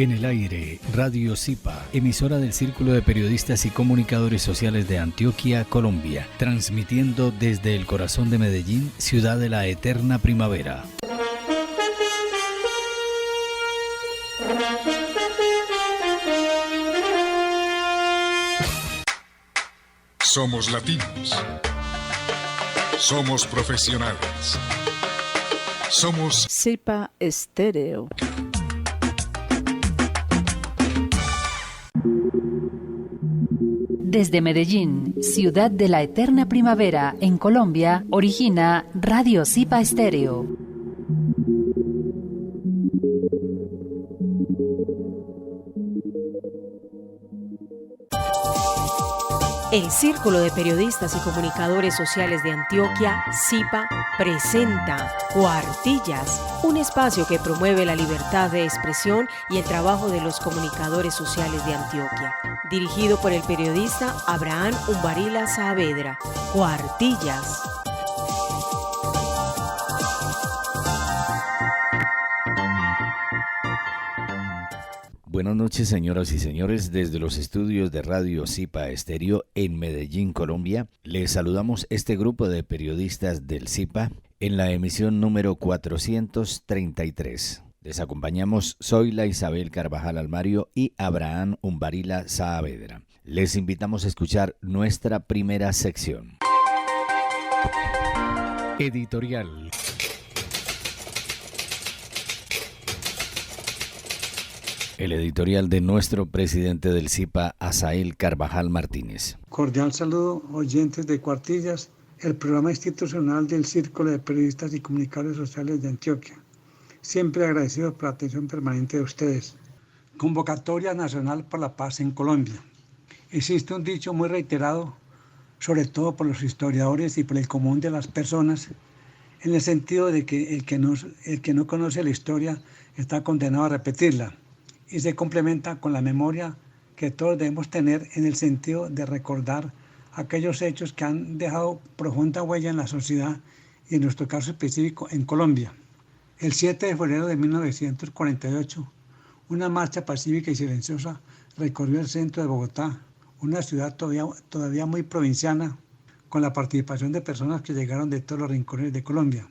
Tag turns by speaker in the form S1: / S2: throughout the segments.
S1: En el aire, Radio Zipa, emisora del Círculo de Periodistas y Comunicadores Sociales de Antioquia, Colombia, transmitiendo desde el corazón de Medellín, ciudad de la eterna primavera.
S2: Somos latinos. Somos profesionales. Somos
S3: Zipa Estéreo.
S4: Desde Medellín, ciudad de la eterna primavera, en Colombia, origina Radio Zipa Estéreo.
S5: El Círculo de Periodistas y Comunicadores Sociales de Antioquia, Zipa, presenta Cuartillas, un espacio que promueve la libertad de expresión y el trabajo de los comunicadores sociales de Antioquia. Dirigido por el periodista Abraham Umbarila Saavedra. Cuartillas.
S1: Buenas noches, señoras y señores, desde los estudios de Radio Zipa Estéreo en Medellín, Colombia. Les saludamos este grupo de periodistas del Zipa en la emisión número 433. Les acompañamos Zoila Isabel Carvajal Almario y Abraham Umbarila Saavedra. Les invitamos a escuchar nuestra primera sección. Editorial. El editorial de nuestro presidente del Zipa, Asael Carvajal Martínez.
S6: Cordial saludo, oyentes de Cuartillas, el programa institucional del Círculo de Periodistas y Comunicadores Sociales de Antioquia. Siempre agradecido por la atención permanente de ustedes. Convocatoria Nacional por la Paz en Colombia. Existe un dicho muy reiterado, sobre todo por los historiadores y por el común de las personas, en el sentido de que el que no conoce la historia está condenado a repetirla. Y se complementa con la memoria que todos debemos tener en el sentido de recordar aquellos hechos que han dejado profunda huella en la sociedad y en nuestro caso específico en Colombia. El 7 de febrero de 1948, una marcha pacífica y silenciosa recorrió el centro de Bogotá, una ciudad todavía muy provinciana, con la participación de personas que llegaron de todos los rincones de Colombia.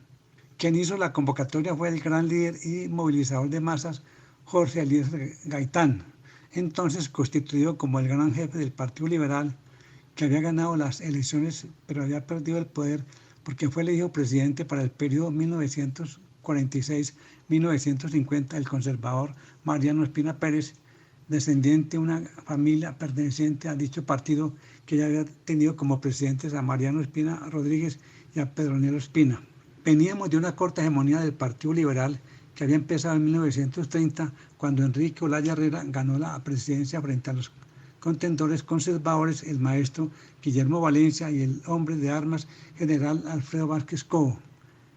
S6: Quien hizo la convocatoria fue el gran líder y movilizador de masas, Jorge Eliezer Gaitán, entonces constituido como el gran jefe del Partido Liberal, que había ganado las elecciones pero había perdido el poder porque fue elegido presidente para el periodo 1946-1950 el conservador Mariano Ospina Pérez, descendiente de una familia perteneciente a dicho partido que ya había tenido como presidentes a Mariano Ospina Rodríguez y a Pedronilo Ospina. Veníamos de una corta hegemonía del Partido Liberal que había empezado en 1930, cuando Enrique Olaya Herrera ganó la presidencia frente a los contendores conservadores, el maestro Guillermo Valencia y el hombre de armas general Alfredo Vázquez Cobo.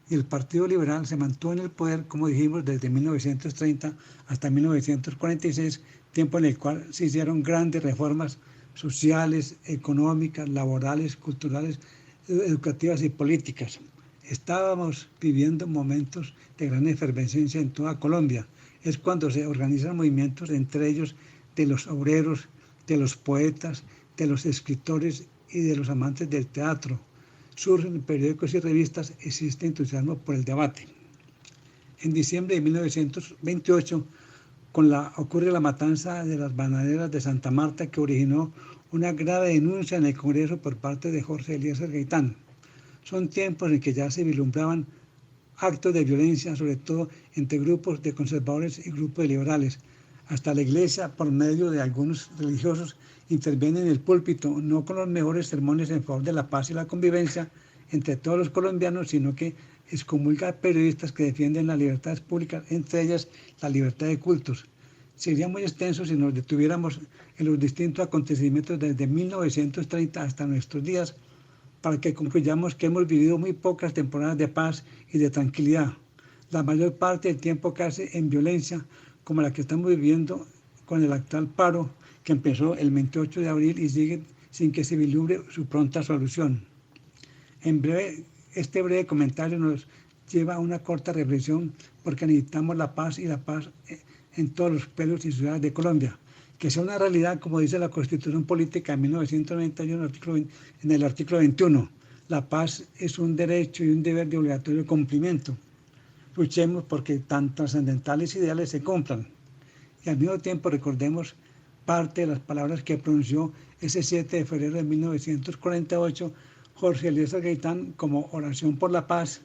S6: Y el Partido Liberal se mantuvo en el poder, como dijimos, desde 1930 hasta 1946, tiempo en el cual se hicieron grandes reformas sociales, económicas, laborales, culturales, educativas y políticas. Estábamos viviendo momentos de gran efervescencia en toda Colombia. Es cuando se organizan movimientos, entre ellos de los obreros, de los poetas, de los escritores y de los amantes del teatro. Surgen periódicos y revistas, existe entusiasmo por el debate. En diciembre de 1928 ocurre la matanza de las bananeras de Santa Marta, que originó una grave denuncia en el Congreso por parte de Jorge Eliezer Gaitán. Son tiempos en que ya se vislumbraban actos de violencia, sobre todo entre grupos de conservadores y grupos de liberales. Hasta la Iglesia, por medio de algunos religiosos, interviene en el púlpito, no con los mejores sermones en favor de la paz y la convivencia entre todos los colombianos, sino que excomulga a periodistas que defienden las libertades públicas, entre ellas la libertad de cultos. Sería muy extenso si nos detuviéramos en los distintos acontecimientos desde 1930 hasta nuestros días, para que concluyamos que hemos vivido muy pocas temporadas de paz y de tranquilidad. La mayor parte del tiempo casi en violencia, como la que estamos viviendo con el actual paro, que empezó el 28 de abril y sigue sin que se vislumbre su pronta solución. Este breve comentario nos lleva a una corta reflexión, porque necesitamos la paz, y la paz en todos los pueblos y ciudades de Colombia. Que sea una realidad, como dice la Constitución Política de 1991, en el artículo 21. La paz es un derecho y un deber de obligatorio cumplimiento. Luchemos porque tan trascendentales ideales se cumplan. Y al mismo tiempo recordemos parte de las palabras que pronunció ese 7 de febrero de 1948 Jorge Eliezer Gaitán como oración por la paz,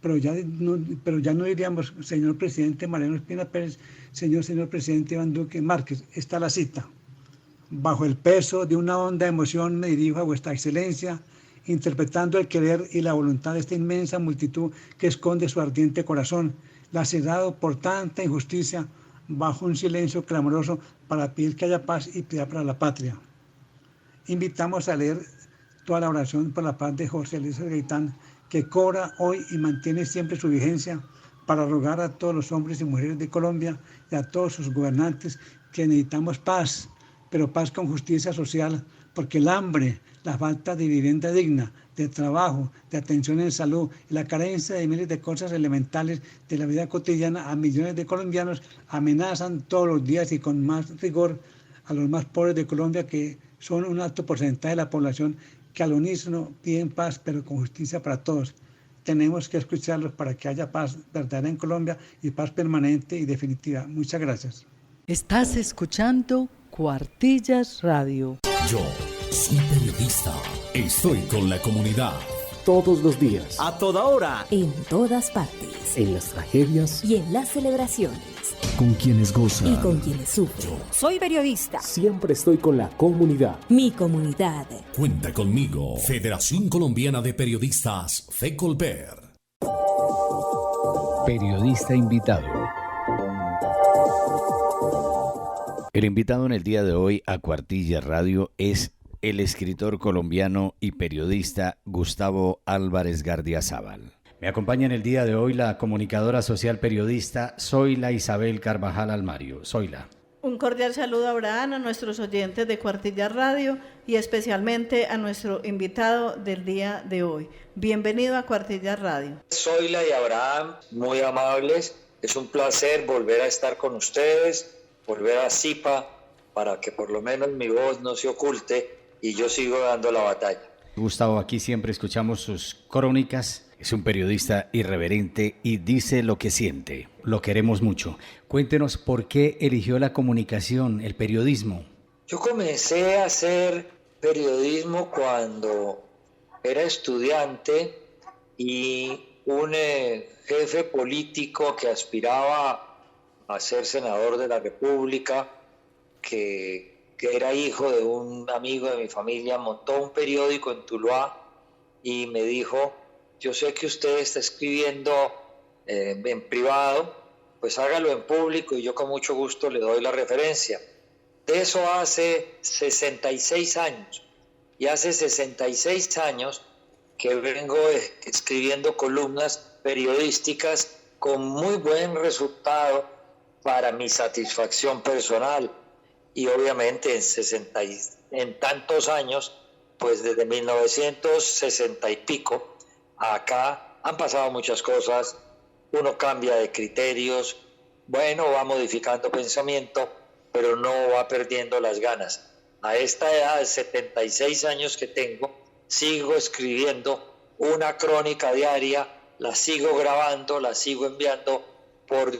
S6: pero ya no diríamos señor presidente Mariano Ospina Pérez, señor presidente Iván Duque Márquez. Está la cita. Bajo el peso de una honda emoción me dirijo a vuestra excelencia, interpretando el querer y la voluntad de esta inmensa multitud que esconde su ardiente corazón, lacerado por tanta injusticia, bajo un silencio clamoroso para pedir que haya paz y piedad para la patria. Invitamos a leer toda la oración por la paz de Jorge Eliezer Gaitán, que cobra hoy y mantiene siempre su vigencia, para rogar a todos los hombres y mujeres de Colombia y a todos sus gobernantes que necesitamos paz, pero paz con justicia social, porque el hambre, la falta de vivienda digna, de trabajo, de atención en salud y la carencia de miles de cosas elementales de la vida cotidiana a millones de colombianos amenazan todos los días y con más rigor a los más pobres de Colombia, que son un alto porcentaje de la población que al unísono piden paz, pero con justicia para todos. Tenemos que escucharlos para que haya paz verdadera en Colombia y paz permanente y definitiva. Muchas gracias.
S3: Estás escuchando Cuartillas Radio.
S7: Yo soy periodista. Estoy con la comunidad.
S8: Todos los días.
S9: A toda hora.
S10: En todas partes.
S8: En las tragedias.
S10: Y en las celebraciones.
S8: Con quienes gozan.
S10: Y con quienes sufren.
S9: Yo soy periodista.
S8: Siempre estoy con la comunidad.
S10: Mi comunidad.
S7: Cuenta conmigo. Federación Colombiana de Periodistas, FECOLPER.
S1: Periodista invitado. El invitado en el día de hoy a Cuartillas Radio es el escritor colombiano y periodista Gustavo Álvarez Gardiazabal. Me acompaña en el día de hoy la comunicadora social periodista Zoila Isabel Carvajal Almario. Zoila.
S11: Un cordial saludo a Abraham, a nuestros oyentes de Cuartillas Radio y especialmente a nuestro invitado del día de hoy. Bienvenido a Cuartillas Radio.
S12: Zoila y Abraham, muy amables. Es un placer volver a estar con ustedes, volver a CIPA, para que por lo menos mi voz no se oculte y yo sigo dando la batalla.
S1: Gustavo, aquí siempre escuchamos sus crónicas. Es un periodista irreverente y dice lo que siente. Lo queremos mucho. Cuéntenos por qué eligió la comunicación, el periodismo.
S12: Yo comencé a hacer periodismo cuando era estudiante y un jefe político que aspiraba a ser senador de la República, que era hijo de un amigo de mi familia, montó un periódico en Tuluá y me dijo: yo sé que usted está escribiendo en privado, pues hágalo en público y yo con mucho gusto le doy la referencia. De eso hace 66 años. Y hace 66 años que vengo escribiendo columnas periodísticas con muy buen resultado para mi satisfacción personal. Y obviamente en tantos años, pues desde 1960 y pico, acá han pasado muchas cosas, uno cambia de criterios, bueno, va modificando pensamiento, pero no va perdiendo las ganas. A esta edad de 76 años que tengo, sigo escribiendo una crónica diaria, la sigo grabando, la sigo enviando por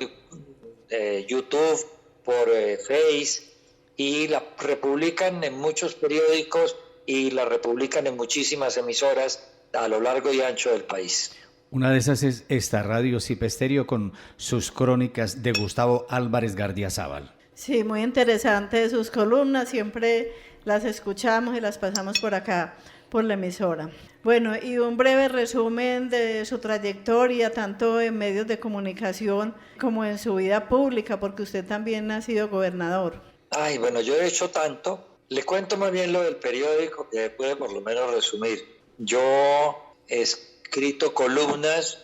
S12: YouTube, por Face, y la republican en muchos periódicos y la republican en muchísimas emisoras a lo largo y ancho del país.
S1: Una de esas es esta Radio CIPA Estéreo con sus crónicas de Gustavo Álvarez Gardiazabal.
S11: Sí, muy interesante sus columnas, siempre las escuchamos y las pasamos por acá, por la emisora. Bueno, y un breve resumen de su trayectoria, tanto en medios de comunicación como en su vida pública, porque usted también ha sido gobernador.
S12: Ay, bueno, yo he hecho tanto. Le cuento más bien lo del periódico, que puede por lo menos resumir. Yo he escrito columnas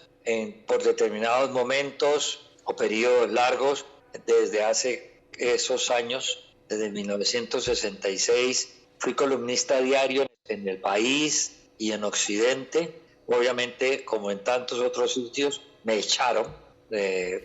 S12: por determinados momentos o periodos largos desde hace esos años, desde 1966. Fui columnista diario en El País y en Occidente. Obviamente, como en tantos otros sitios, me echaron.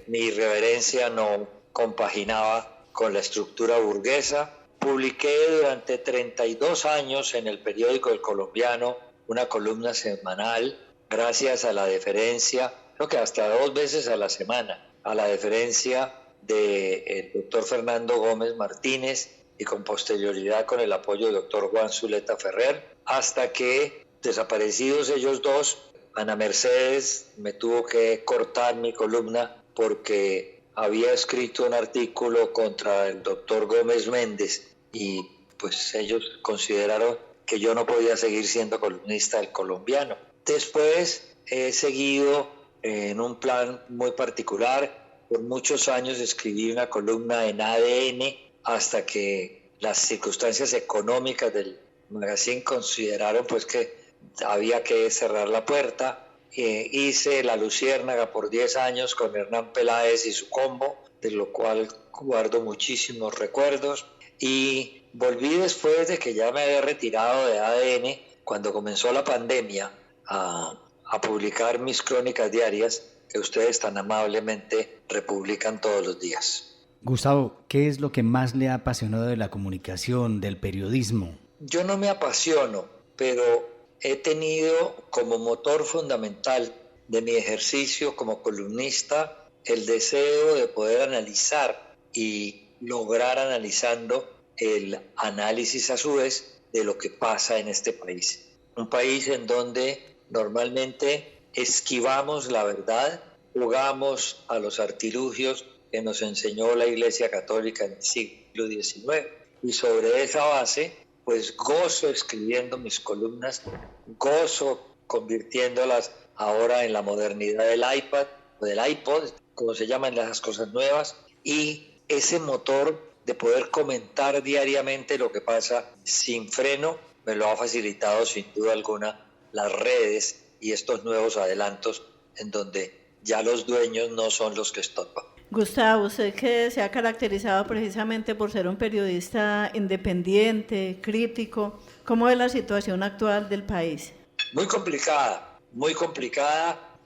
S12: Mi irreverencia no compaginaba con la estructura burguesa. Publiqué durante 32 años en el periódico El Colombiano una columna semanal, gracias a la deferencia, creo que hasta 2 veces a la semana, a la deferencia del doctor Fernando Gómez Martínez y con posterioridad con el apoyo del doctor Juan Zuleta Ferrer, hasta que, desaparecidos ellos dos, Ana Mercedes me tuvo que cortar mi columna porque había escrito un artículo contra el doctor Gómez Méndez y pues ellos consideraron que yo no podía seguir siendo columnista del Colombiano. Después he seguido en un plan muy particular. Por muchos años escribí una columna en ADN hasta que las circunstancias económicas del magazine consideraron pues que había que cerrar la puerta. Hice La Luciérnaga por 10 años con Hernán Peláez y su combo, de lo cual guardo muchísimos recuerdos. Y volví después de que ya me había retirado de ADN, cuando comenzó la pandemia, a publicar mis crónicas diarias que ustedes tan amablemente republican todos los días.
S1: Gustavo, ¿qué es lo que más le ha apasionado de la comunicación, del periodismo?
S12: Yo no me apasiono, pero he tenido como motor fundamental de mi ejercicio como columnista el deseo de poder analizar y lograr analizando el análisis a su vez de lo que pasa en este país. Un país en donde normalmente esquivamos la verdad, jugamos a los artilugios que nos enseñó la Iglesia Católica en el siglo XIX. Y sobre esa base, pues gozo escribiendo mis columnas, gozo convirtiéndolas ahora en la modernidad del iPad o del iPod, como se llaman las cosas nuevas, y ese motor de poder comentar diariamente lo que pasa sin freno me lo ha facilitado sin duda alguna las redes y estos nuevos adelantos en donde ya los dueños no son los que estorban.
S11: Gustavo, usted que se ha caracterizado precisamente por ser un periodista independiente, crítico, ¿cómo es la situación actual del país?
S12: Muy complicada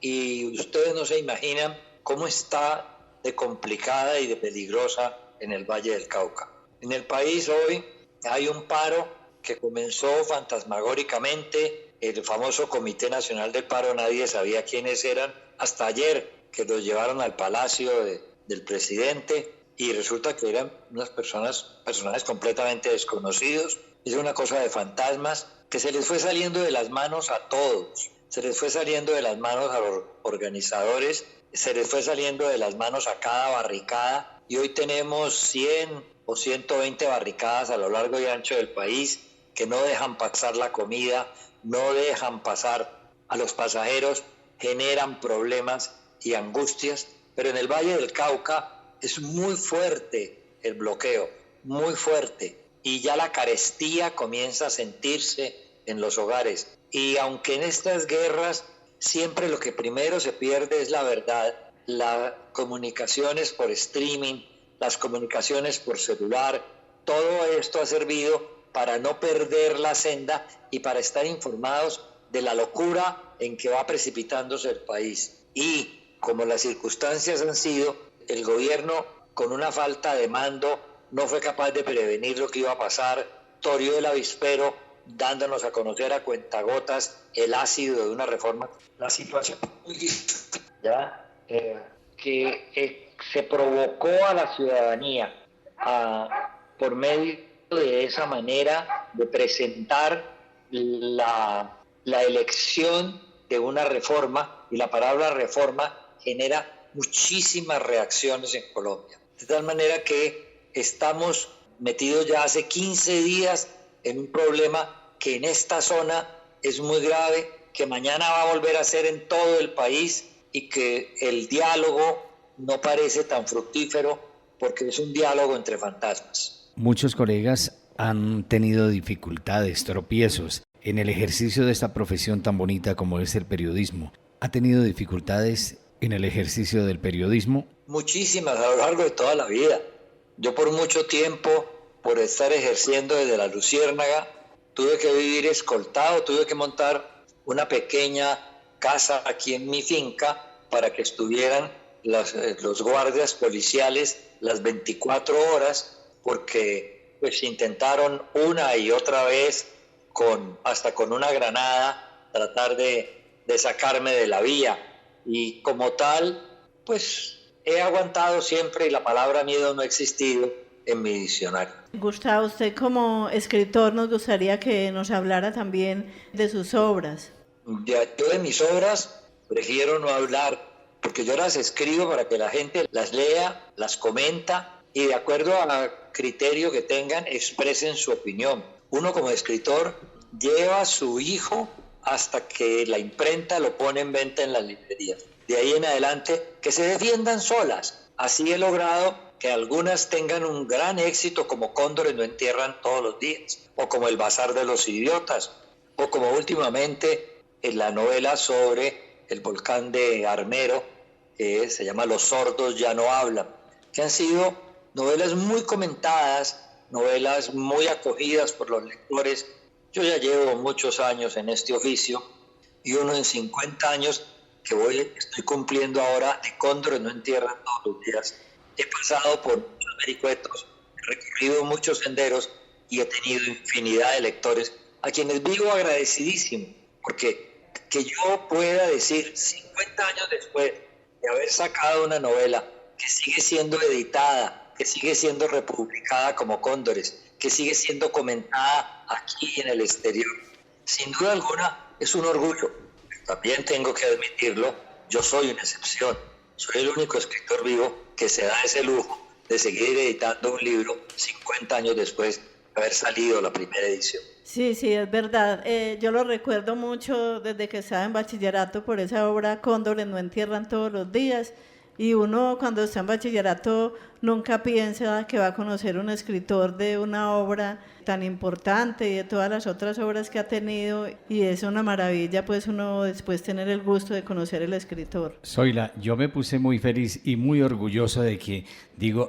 S12: y ustedes no se imaginan cómo está de complicada y de peligrosa en el Valle del Cauca. En el país hoy hay un paro que comenzó fantasmagóricamente, el famoso Comité Nacional del Paro, nadie sabía quiénes eran, hasta ayer que los llevaron al palacio del presidente y resulta que eran unas personajes completamente desconocidos. Es una cosa de fantasmas que se les fue saliendo de las manos a todos, se les fue saliendo de las manos a los organizadores, se les fue saliendo de las manos a cada barricada y hoy tenemos 100 o 120 barricadas a lo largo y ancho del país que no dejan pasar la comida, no dejan pasar a los pasajeros, generan problemas y angustias, pero en el Valle del Cauca es muy fuerte el bloqueo, muy fuerte, y ya la carestía comienza a sentirse en los hogares. Y aunque en estas guerras siempre lo que primero se pierde es la verdad, las comunicaciones por streaming, las comunicaciones por celular, todo esto ha servido para no perder la senda y para estar informados de la locura en que va precipitándose el país. Y como las circunstancias han sido, el gobierno con una falta de mando no fue capaz de prevenir lo que iba a pasar, torió el avispero dándonos a conocer a cuentagotas el ácido de una reforma. La situación que se provocó a la ciudadanía por medio de esa manera de presentar la elección de una reforma, y la palabra reforma genera muchísimas reacciones en Colombia. De tal manera que estamos metidos ya hace 15 días en un problema que en esta zona es muy grave, que mañana va a volver a ser en todo el país y que el diálogo no parece tan fructífero porque es un diálogo entre fantasmas.
S1: Muchos colegas han tenido dificultades, tropiezos en el ejercicio de esta profesión tan bonita como es el periodismo. ¿Ha tenido dificultades en el ejercicio del periodismo?
S12: Muchísimas, a lo largo de toda la vida. Yo por mucho tiempo, por estar ejerciendo desde La Luciérnaga, tuve que vivir escoltado, tuve que montar una pequeña casa aquí en mi finca para que estuvieran los guardias policiales las 24 horas porque pues intentaron una y otra vez hasta con una granada tratar de sacarme de la vía, y como tal pues he aguantado siempre y la palabra miedo no ha existido en mi diccionario.
S11: Gustavo, usted como escritor nos gustaría que nos hablara también de sus obras.
S12: Yo de mis obras prefiero no hablar, porque yo las escribo para que la gente las lea, las comenta y de acuerdo al criterio que tengan expresen su opinión. Uno como escritor lleva a su hijo hasta que la imprenta lo pone en venta en las librerías. De ahí en adelante que se defiendan solas. Así he logrado que algunas tengan un gran éxito, como Cóndores no entierran todos los días, o como El Bazar de los Idiotas, o como últimamente en la novela sobre el volcán de Armero, que se llama Los sordos ya no hablan, que han sido novelas muy comentadas, novelas muy acogidas por los lectores. Yo ya llevo muchos años en este oficio y uno en 50 años que estoy cumpliendo ahora de Cóndores no entierran todos los días. He pasado por muchos vericuetos, he recorrido muchos senderos y he tenido infinidad de lectores a quienes vivo agradecidísimo, porque que yo pueda decir 50 años después de haber sacado una novela que sigue siendo editada, que sigue siendo republicada como Cóndores, que sigue siendo comentada aquí en el exterior, sin duda alguna es un orgullo. También tengo que admitirlo, yo soy una excepción, soy el único escritor vivo que se da ese lujo de seguir editando un libro 50 años después de haber salido la primera edición.
S11: Sí, es verdad. Yo lo recuerdo mucho desde que estaba en bachillerato por esa obra Cóndores no entierran todos los días. Y uno cuando está en bachillerato nunca piensa que va a conocer un escritor de una obra tan importante y de todas las otras obras que ha tenido, y es una maravilla pues uno después tener el gusto de conocer el escritor.
S1: Zoila, yo me puse muy feliz y muy orgulloso de que,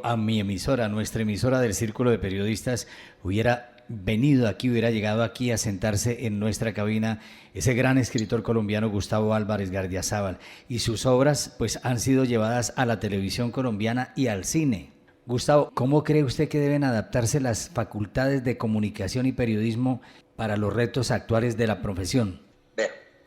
S1: a mi emisora, nuestra emisora del Círculo de Periodistas, hubiera venido aquí, hubiera llegado aquí a sentarse en nuestra cabina ese gran escritor colombiano Gustavo Álvarez Gardiazabal, y sus obras pues han sido llevadas a la televisión colombiana y al cine. Gustavo, ¿cómo cree usted que deben adaptarse las facultades de comunicación y periodismo para los retos actuales de la profesión?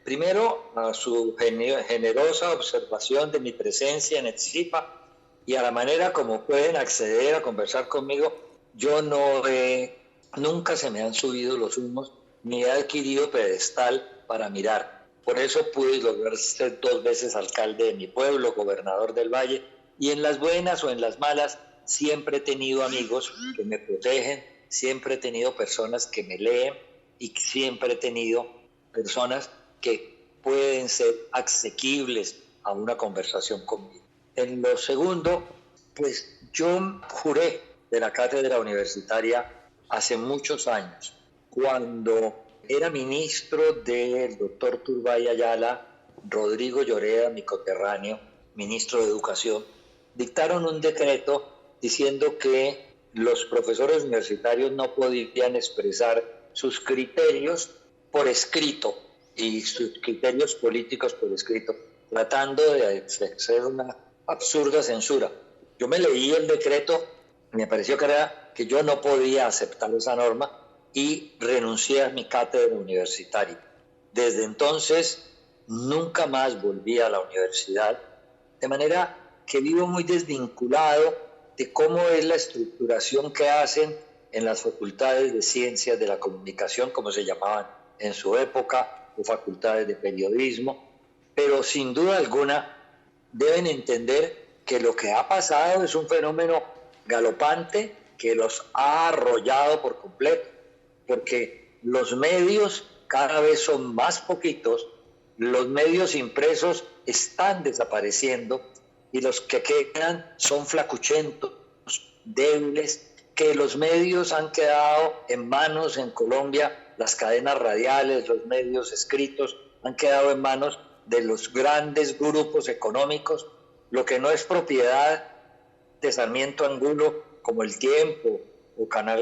S12: Primero, a su generosa observación de mi presencia en el CIPA y a la manera como pueden acceder a conversar conmigo, yo nunca se me han subido los humos ni he adquirido pedestal para mirar. Por eso pude lograr ser 2 veces alcalde de mi pueblo, gobernador del Valle, y en las buenas o en las malas siempre he tenido amigos que me protegen, siempre he tenido personas que me leen y siempre he tenido personas que pueden ser asequibles a una conversación conmigo. En lo segundo, pues yo juré de la cátedra universitaria hace muchos años, cuando era ministro del doctor Turbay Ayala, Rodrigo Lloreda, mi coterráneo, ministro de Educación, dictaron un decreto diciendo que los profesores universitarios no podían expresar sus criterios por escrito y sus criterios políticos por escrito, tratando de hacer una absurda censura. Yo me leí el decreto, me pareció que yo no podía aceptar esa norma y renuncié a mi cátedra universitaria. Desde entonces nunca más volví a la universidad, de manera que vivo muy desvinculado de cómo es la estructuración que hacen en las facultades de ciencias de la comunicación, como se llamaban en su época, o facultades de periodismo, pero sin duda alguna deben entender que lo que ha pasado es un fenómeno galopante que los ha arrollado por completo, porque los medios cada vez son más poquitos, los medios impresos están desapareciendo y los que quedan son flacuchentos, débiles, que los medios han quedado en manos en Colombia, las cadenas radiales, los medios escritos han quedado en manos de los grandes grupos económicos, lo que no es propiedad de Sarmiento Angulo como El Tiempo o Canal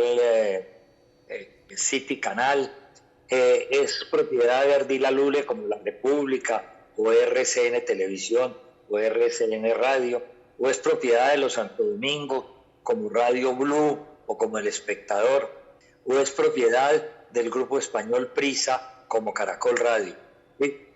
S12: City Canal, es propiedad de Ardila Lule como La República o RCN Televisión o RCN Radio, o es propiedad de los Santo Domingo como Radio Blue o como El Espectador, o es propiedad del grupo español Prisa como Caracol Radio.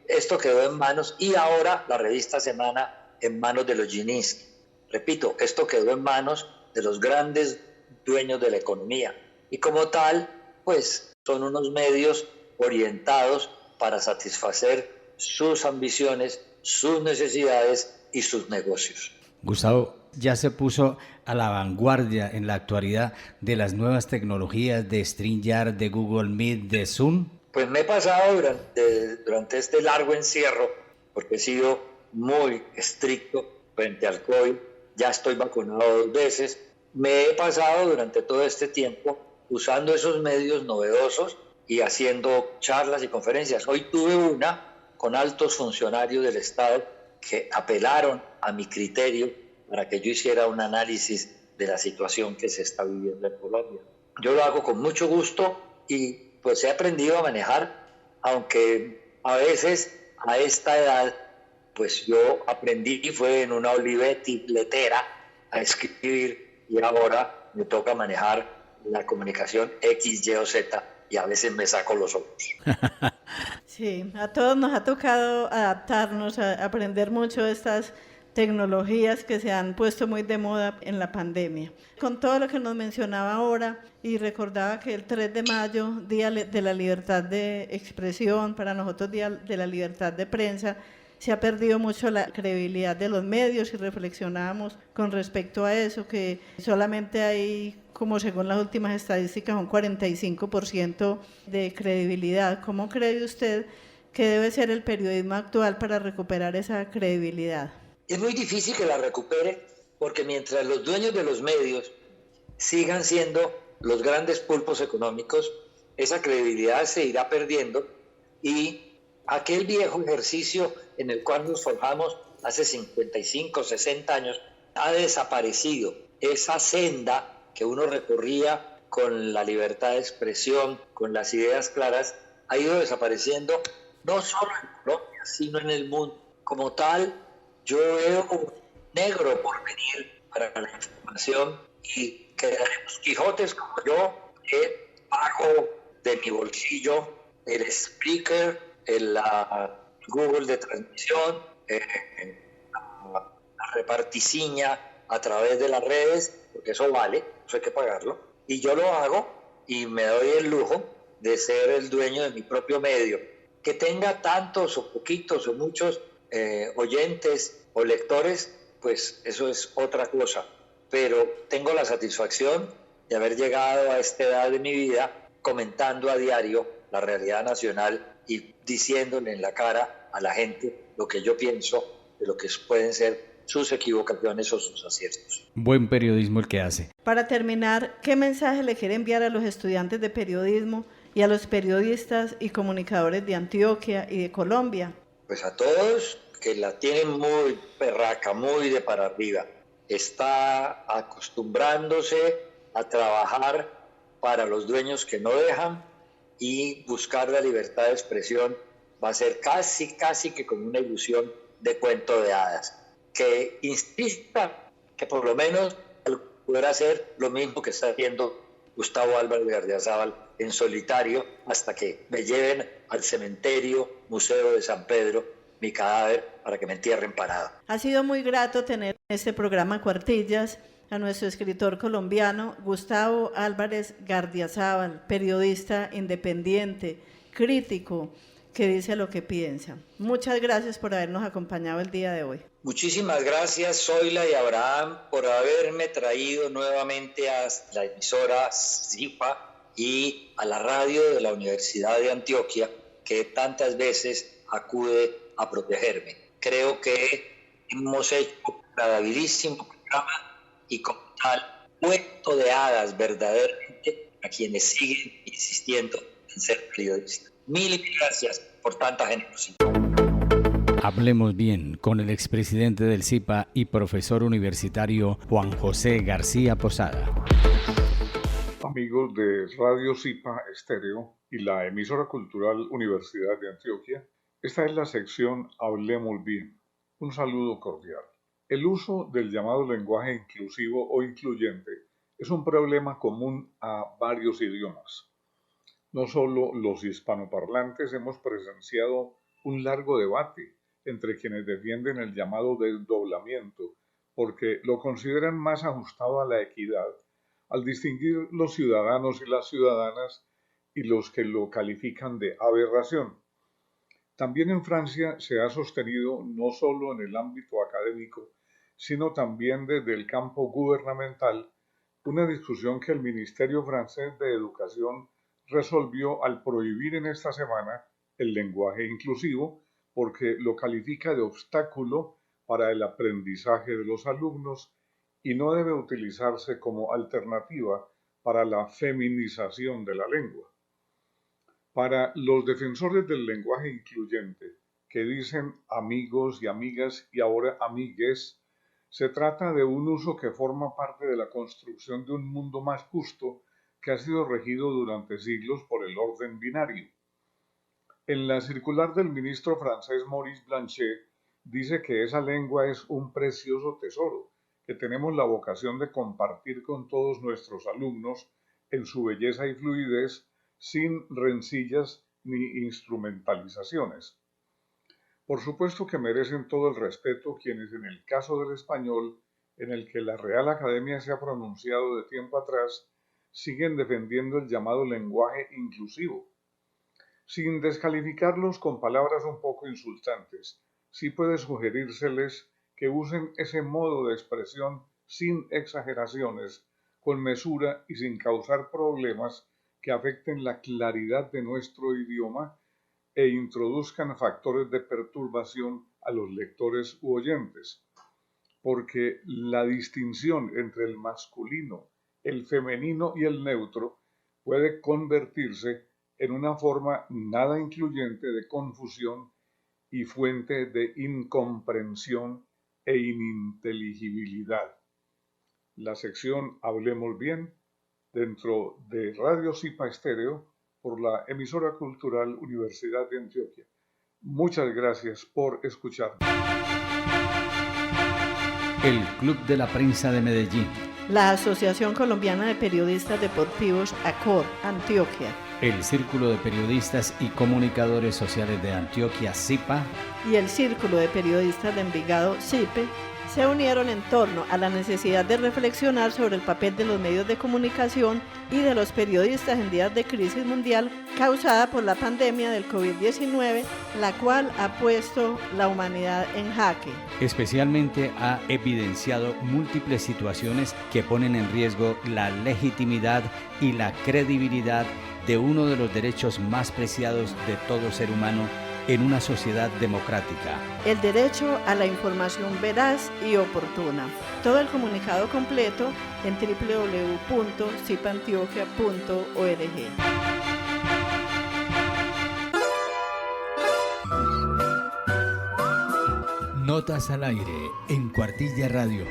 S12: Esto quedó en manos, y ahora la revista Semana en manos de los Gilinski. Repito, esto quedó en manos de los grandes dueños de la economía, y como tal, pues son unos medios orientados para satisfacer sus ambiciones, sus necesidades y sus negocios.
S1: Gustavo, ya se puso a la vanguardia en la actualidad de las nuevas tecnologías de StreamYard, de Google Meet, de Zoom.
S12: Pues me he pasado durante este largo encierro, porque he sido muy estricto frente al COVID, ya estoy vacunado 2 veces, me he pasado durante todo este tiempo usando esos medios novedosos y haciendo charlas y conferencias. Hoy tuve una con altos funcionarios del Estado que apelaron a mi criterio para que yo hiciera un análisis de la situación que se está viviendo en Colombia. Yo lo hago con mucho gusto y pues he aprendido a manejar, aunque a veces a esta edad pues yo aprendí y fue en una Olivetti letera a escribir, y ahora me toca manejar la comunicación X, Y o Z, y a veces me saco los ojos.
S11: Sí, a todos nos ha tocado adaptarnos, a aprender mucho de estas tecnologías que se han puesto muy de moda en la pandemia. Con todo lo que nos mencionaba ahora, y recordaba que el 3 de mayo, Día de la Libertad de Expresión, para nosotros Día de la Libertad de Prensa, se ha perdido mucho la credibilidad de los medios, y reflexionábamos con respecto a eso, que solamente hay, como según las últimas estadísticas, un 45% de credibilidad. ¿Cómo cree usted que debe ser el periodismo actual para recuperar esa credibilidad?
S12: Es muy difícil que la recupere, porque mientras los dueños de los medios sigan siendo los grandes pulpos económicos, esa credibilidad se irá perdiendo, y aquel viejo ejercicio en el cual nos forjamos hace 55, 60 años ha desaparecido. Esa senda que uno recorría con la libertad de expresión, con las ideas claras, ha ido desapareciendo, no solo en Colombia, sino en el mundo. Como tal, yo veo un negro por venir para la información, y quedaremos Quijotes como yo, que pago de mi bolsillo el speaker, la Google de transmisión, la reparticiña a través de las redes, porque eso vale, eso hay que pagarlo, y yo lo hago y me doy el lujo de ser el dueño de mi propio medio. Que tenga tantos o poquitos o muchos oyentes o lectores, pues eso es otra cosa, pero tengo la satisfacción de haber llegado a esta edad de mi vida comentando a diario la realidad nacional y diciéndole en la cara a la gente lo que yo pienso de lo que pueden ser sus equivocaciones o sus aciertos.
S1: Buen periodismo el que hace.
S11: Para terminar, ¿qué mensaje le quiere enviar a los estudiantes de periodismo y a los periodistas y comunicadores de Antioquia y de Colombia?
S12: Pues a todos, que la tienen muy perraca, muy de para arriba. Está acostumbrándose a trabajar para los dueños que no dejan, y buscar la libertad de expresión va a ser casi que como una ilusión de cuento de hadas. Que insista que por lo menos pudiera hacer lo mismo que está haciendo Gustavo Álvarez Gardiazabal en solitario, hasta que me lleven al cementerio Museo de San Pedro mi cadáver para que me entierren parado.
S11: Ha sido muy grato tener en este programa Cuartillas a nuestro escritor colombiano Gustavo Álvarez Gardiazabal, periodista independiente, crítico, que dice lo que piensa. Muchas gracias por habernos acompañado el día de hoy.
S12: Muchísimas gracias, Zoila y Abraham, por haberme traído nuevamente a la emisora SIPA y a la radio de la Universidad de Antioquia, que tantas veces acude a protegerme. Creo que hemos hecho un agradabilísimo programa, y como tal, cuento de hadas verdaderamente a quienes siguen insistiendo en ser periodistas. Mil gracias por tanta generosidad.
S1: Hablemos bien con el expresidente del SIPA y profesor universitario Juan José García Posada.
S13: Amigos de Radio SIPA Estéreo y la emisora cultural Universidad de Antioquia, esta es la sección Hablemos Bien. Un saludo cordial. El uso del llamado lenguaje inclusivo o incluyente es un problema común a varios idiomas. No solo los hispanoparlantes hemos presenciado un largo debate entre quienes defienden el llamado desdoblamiento porque lo consideran más ajustado a la equidad al distinguir los ciudadanos y las ciudadanas y los que lo califican de aberración. También en Francia se ha sostenido no solo en el ámbito académico, sino también desde el campo gubernamental, una discusión que el Ministerio francés de Educación resolvió al prohibir en esta semana el lenguaje inclusivo porque lo califica de obstáculo para el aprendizaje de los alumnos y no debe utilizarse como alternativa para la feminización de la lengua. Para los defensores del lenguaje incluyente, que dicen amigos y amigas y ahora amigues, se trata de un uso que forma parte de la construcción de un mundo más justo que ha sido regido durante siglos por el orden binario. En la circular del ministro francés Maurice Blanchet dice que esa lengua es un precioso tesoro que tenemos la vocación de compartir con todos nuestros alumnos en su belleza y fluidez sin rencillas ni instrumentalizaciones. Por supuesto que merecen todo el respeto quienes en el caso del español, en el que la Real Academia se ha pronunciado de tiempo atrás, siguen defendiendo el llamado lenguaje inclusivo. Sin descalificarlos con palabras un poco insultantes, sí puede sugerírseles que usen ese modo de expresión sin exageraciones, con mesura y sin causar problemas que afecten la claridad de nuestro idioma e introduzcan factores de perturbación a los lectores u oyentes, porque la distinción entre el masculino, el femenino y el neutro puede convertirse en una forma nada incluyente de confusión y fuente de incomprensión e ininteligibilidad. La sección Hablemos Bien, dentro de Radio Zipa Estéreo, por la emisora cultural Universidad de Antioquia. Muchas gracias por escucharnos.
S1: El Club de la Prensa de Medellín.
S11: La Asociación Colombiana de Periodistas Deportivos ACOR, Antioquia.
S1: El Círculo de Periodistas y Comunicadores Sociales de Antioquia, CIPA.
S11: Y el Círculo de Periodistas de Envigado, CIPE, se unieron en torno a la necesidad de reflexionar sobre el papel de los medios de comunicación y de los periodistas en días de crisis mundial causada por la pandemia del COVID-19, la cual ha puesto la humanidad en jaque.
S1: Especialmente ha evidenciado múltiples situaciones que ponen en riesgo la legitimidad y la credibilidad de uno de los derechos más preciados de todo ser humano en una sociedad democrática.
S11: El derecho a la información veraz y oportuna. Todo el comunicado completo en www.cipantioquia.org.
S1: Notas al aire en Cuartilla Radio.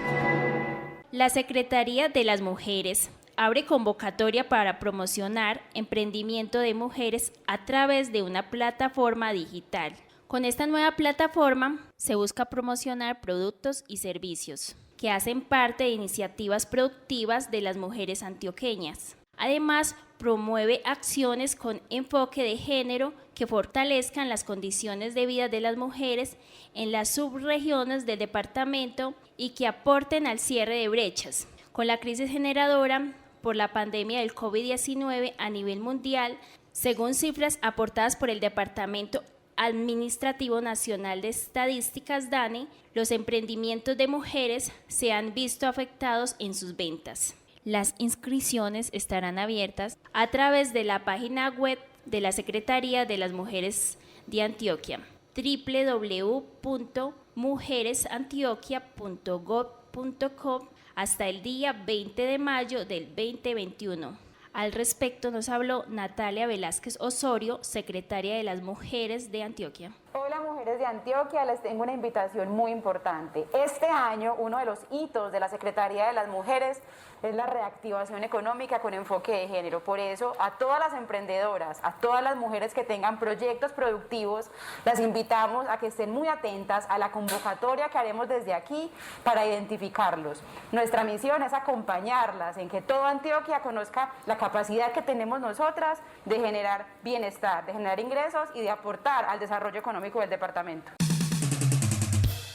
S14: La Secretaría de las Mujeres abre convocatoria para promocionar emprendimiento de mujeres a través de una plataforma digital. Con esta nueva plataforma se busca promocionar productos y servicios que hacen parte de iniciativas productivas de las mujeres antioqueñas. Además, promueve acciones con enfoque de género que fortalezcan las condiciones de vida de las mujeres en las subregiones del departamento y que aporten al cierre de brechas. Con la crisis generadora por la pandemia del COVID-19 a nivel mundial, según cifras aportadas por el Departamento Administrativo Nacional de Estadísticas DANE, los emprendimientos de mujeres se han visto afectados en sus ventas. Las inscripciones estarán abiertas a través de la página web de la Secretaría de las Mujeres de Antioquia, www.mujeresantioquia.gov.co, hasta el día 20 de mayo del 2021. Al respecto nos habló Natalia Velázquez Osorio, secretaria de las Mujeres de Antioquia.
S15: Hola mujeres mujeres de Antioquia, les tengo una invitación muy importante. Este año, uno de los hitos de la Secretaría de las Mujeres es la reactivación económica con enfoque de género. Por eso, a todas las emprendedoras, a todas las mujeres que tengan proyectos productivos, las invitamos a que estén muy atentas a la convocatoria que haremos desde aquí para identificarlos. Nuestra misión es acompañarlas en que toda Antioquia conozca la capacidad que tenemos nosotras de generar bienestar, de generar ingresos y de aportar al desarrollo económico del departamento.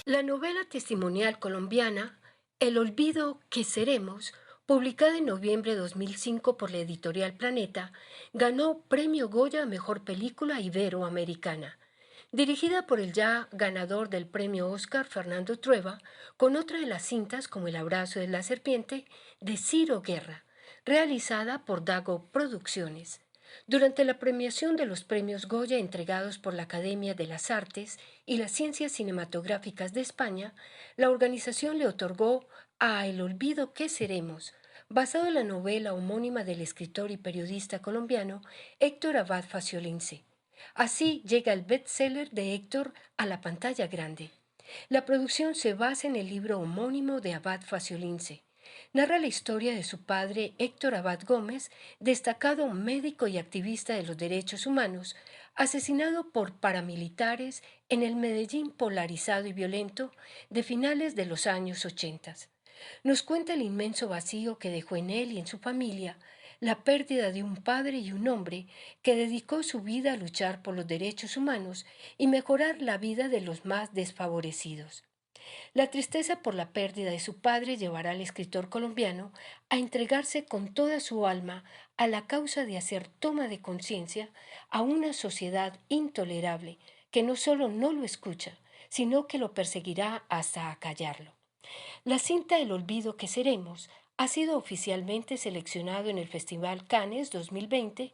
S16: La novela testimonial colombiana El olvido que seremos, publicada en noviembre de 2005 por la editorial Planeta, ganó Premio Goya a Mejor Película Iberoamericana. Dirigida por el ya ganador del Premio Oscar, Fernando Trueba, con otra de las cintas como El abrazo de la serpiente, de Ciro Guerra, realizada por Dago Producciones. Durante la premiación de los premios Goya entregados por la Academia de las Artes y las Ciencias Cinematográficas de España, la organización le otorgó a El olvido que seremos, basado en la novela homónima del escritor y periodista colombiano Héctor Abad Faciolince. Así llega el bestseller de Héctor a la pantalla grande. La producción se basa en el libro homónimo de Abad Faciolince. Narra la historia de su padre Héctor Abad Gómez, destacado médico y activista de los derechos humanos, asesinado por paramilitares en el Medellín polarizado y violento de finales de los años 80. Nos cuenta el inmenso vacío que dejó en él y en su familia, la pérdida de un padre y un hombre que dedicó su vida a luchar por los derechos humanos y mejorar la vida de los más desfavorecidos. La tristeza por la pérdida de su padre llevará al escritor colombiano a entregarse con toda su alma a la causa de hacer toma de conciencia a una sociedad intolerable que no solo no lo escucha, sino que lo perseguirá hasta acallarlo. La cinta El olvido que seremos ha sido oficialmente seleccionado en el Festival Cannes 2020,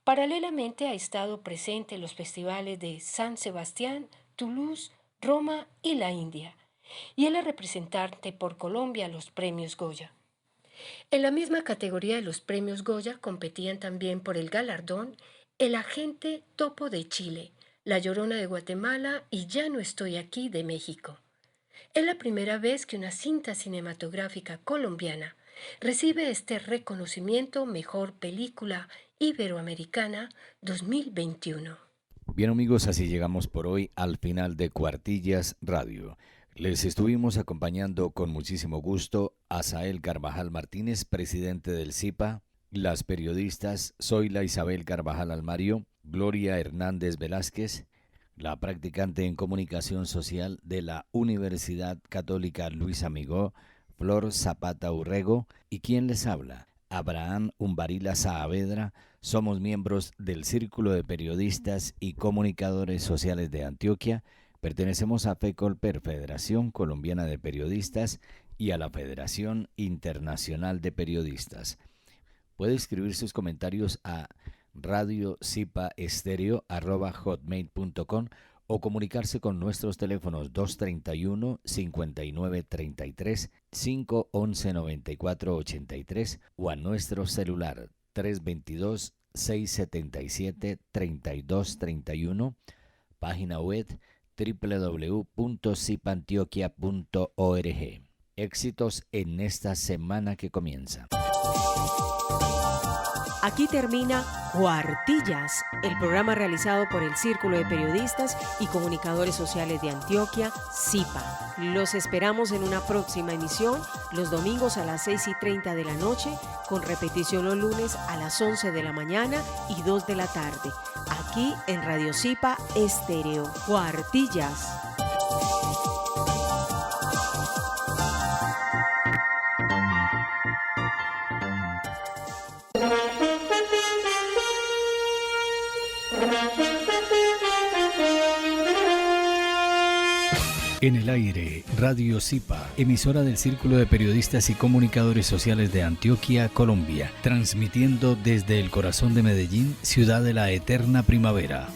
S16: paralelamente ha estado presente en los festivales de San Sebastián, Toulouse, Roma y la India, y es la representante por Colombia a los premios Goya. En la misma categoría de los premios Goya competían también por el galardón El agente topo de Chile, La Llorona de Guatemala y Ya no estoy aquí de México. Es la primera vez que una cinta cinematográfica colombiana recibe este reconocimiento Mejor Película Iberoamericana 2021.
S1: Bien amigos, así llegamos por hoy al final de Cuartillas Radio. Les estuvimos acompañando con muchísimo gusto a Asael Carvajal Martínez, presidente del CIPA, las periodistas Zoila Isabel Carvajal Almario, Gloria Hernández Velázquez, la practicante en comunicación social de la Universidad Católica Luis Amigó, Flor Zapata Urrego, y quien les habla, Abraham Umbarila Saavedra. Somos miembros del Círculo de Periodistas y Comunicadores Sociales de Antioquia. Pertenecemos a FECOLPER, Federación Colombiana de Periodistas, y a la Federación Internacional de Periodistas. Puede escribir sus comentarios a radiocipaestereo@hotmail.com o comunicarse con nuestros teléfonos 231-5933, 511-9483 o a nuestro celular 322-677-3231, página web www.cipantioquia.org. Éxitos en esta semana que comienza.
S5: Aquí termina Cuartillas, el programa realizado por el Círculo de Periodistas y Comunicadores Sociales de Antioquia, CIPA. Los esperamos en una próxima emisión, los domingos a las 6:30 de la noche, con repetición los lunes a las 11 de la mañana y 2 de la tarde, aquí en Radio CIPA Estéreo. Cuartillas.
S1: En el aire, Radio CIPA, emisora del Círculo de Periodistas y Comunicadores Sociales de Antioquia, Colombia, transmitiendo desde el corazón de Medellín, ciudad de la eterna primavera.